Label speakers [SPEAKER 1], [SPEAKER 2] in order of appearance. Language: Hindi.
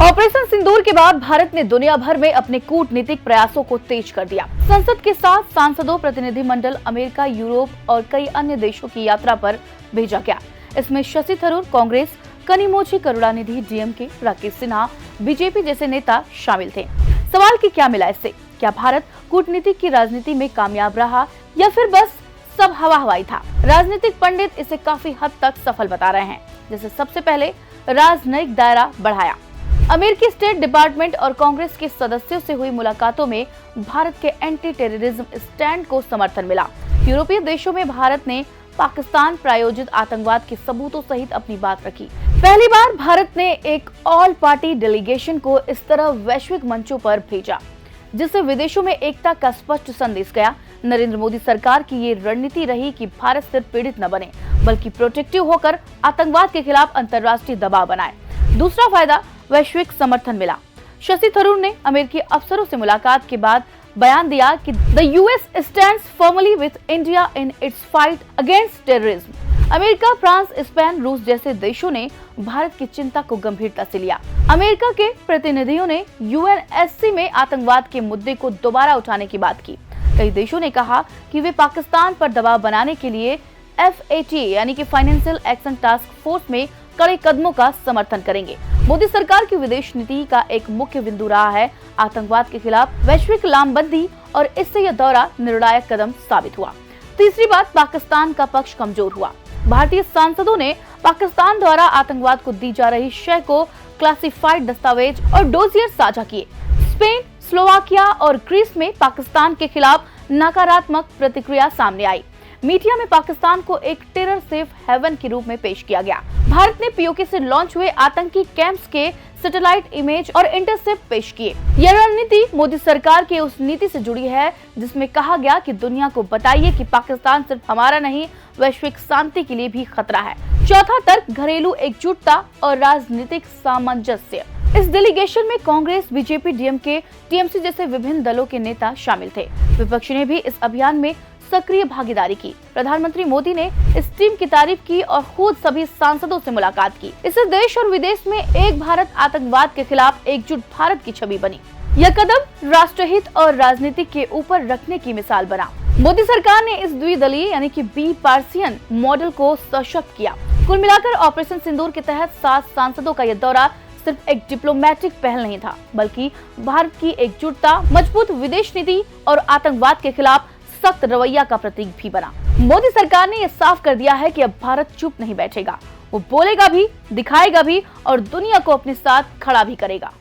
[SPEAKER 1] ऑपरेशन सिंदूर के बाद भारत ने दुनिया भर में अपने कूटनीतिक प्रयासों को तेज कर दिया। संसद के साथ सांसदों, प्रतिनिधिमंडल अमेरिका, यूरोप और कई अन्य देशों की यात्रा पर भेजा गया। इसमें शशि थरूर कांग्रेस, कनिमोझी करुणानिधि डीएमके, राकेश सिन्हा बीजेपी जैसे नेता शामिल थे। सवाल कि क्या मिला इससे? क्या भारत कूटनीति की राजनीति में कामयाब रहा या फिर बस सब हवा हवाई था? राजनीतिक पंडित इसे काफी हद तक सफल बता रहे हैं। जैसे सबसे पहले राजनयिक दायरा बढ़ाया। अमेरिकी स्टेट डिपार्टमेंट और कांग्रेस के सदस्यों से हुई मुलाकातों में भारत के एंटी टेररिज्म स्टैंड को समर्थन मिला। यूरोपीय देशों में भारत ने पाकिस्तान प्रायोजित आतंकवाद के सबूतों सहित अपनी बात रखी। पहली बार भारत ने एक ऑल पार्टी डेलीगेशन को इस तरह वैश्विक मंचों पर भेजा, जिससे विदेशों में एकता का स्पष्ट संदेश गया। नरेंद्र मोदी सरकार की ये रणनीति रही कि भारत सिर्फ पीड़ित न बने, बल्कि प्रोटेक्टिव होकर आतंकवाद के खिलाफ अंतर्राष्ट्रीय दबाव बनाए। दूसरा फायदा, वैश्विक समर्थन मिला। शशि थरूर ने अमेरिकी अफसरों से मुलाकात के बाद बयान दिया कि the US stands firmly with India in its fight against terrorism. America, France, Spain, रूस जैसे देशों ने भारत की चिंता को गंभीरता से लिया। अमेरिका के प्रतिनिधियों ने यूएनएससी में आतंकवाद के मुद्दे को दोबारा उठाने की बात की। कई देशों ने कहा कि वे पाकिस्तान पर दबाव बनाने के लिए FATA यानी कि फाइनेंशियल एक्शन टास्क फोर्स में कड़े कदमों का समर्थन करेंगे। मोदी सरकार की विदेश नीति का एक मुख्य बिंदु रहा है आतंकवाद के खिलाफ वैश्विक लामबंदी, और इससे यह दौरा निर्णायक कदम साबित हुआ। तीसरी बात, पाकिस्तान का पक्ष कमजोर हुआ। भारतीय सांसदों ने पाकिस्तान द्वारा आतंकवाद को दी जा रही शय को क्लासिफाइड दस्तावेज और डोजियर साझा किए। स्पेन, स्लोवाकिया और ग्रीस में पाकिस्तान के खिलाफ नकारात्मक प्रतिक्रिया सामने आई। मीडिया में पाकिस्तान को एक टेरर सेफ हेवन के रूप में पेश किया गया। भारत ने पीओके से लॉन्च हुए आतंकी कैंप्स के सैटेलाइट इमेज और इंटरसेप्ट पेश किए। यह रणनीति मोदी सरकार की उस नीति से जुड़ी है जिसमें कहा गया कि दुनिया को बताइए कि पाकिस्तान सिर्फ हमारा नहीं, वैश्विक शांति के लिए भी खतरा है। चौथा तर्क, घरेलू एकजुटता और राजनीतिक सामंजस्य। इस डेलीगेशन में कांग्रेस, बीजेपी, डीएमके, टीएमसी जैसे विभिन्न दलों के नेता शामिल थे। विपक्ष ने भी इस अभियान में सक्रिय भागीदारी की। प्रधानमंत्री मोदी ने इस टीम की तारीफ की और खुद सभी सांसदों से मुलाकात की। इससे देश और विदेश में एक भारत, आतंकवाद के खिलाफ एकजुट भारत की छवि बनी। यह कदम राष्ट्रहित और राजनीति के ऊपर रखने की मिसाल बना। मोदी सरकार ने इस द्विदलीय यानी कि बाइपार्टिसन मॉडल को सशक्त किया। कुल मिलाकर ऑपरेशन सिंदूर के तहत 7 सांसदों का यह दौरा सिर्फ एक डिप्लोमेटिक पहल नहीं था, बल्कि भारत की एकजुटता, मजबूत विदेश नीति और आतंकवाद के खिलाफ सख्त रवैया का प्रतीक भी बना। मोदी सरकार ने यह साफ कर दिया है कि अब भारत चुप नहीं बैठेगा। वो बोलेगा भी, दिखाएगा भी और दुनिया को अपने साथ खड़ा भी करेगा।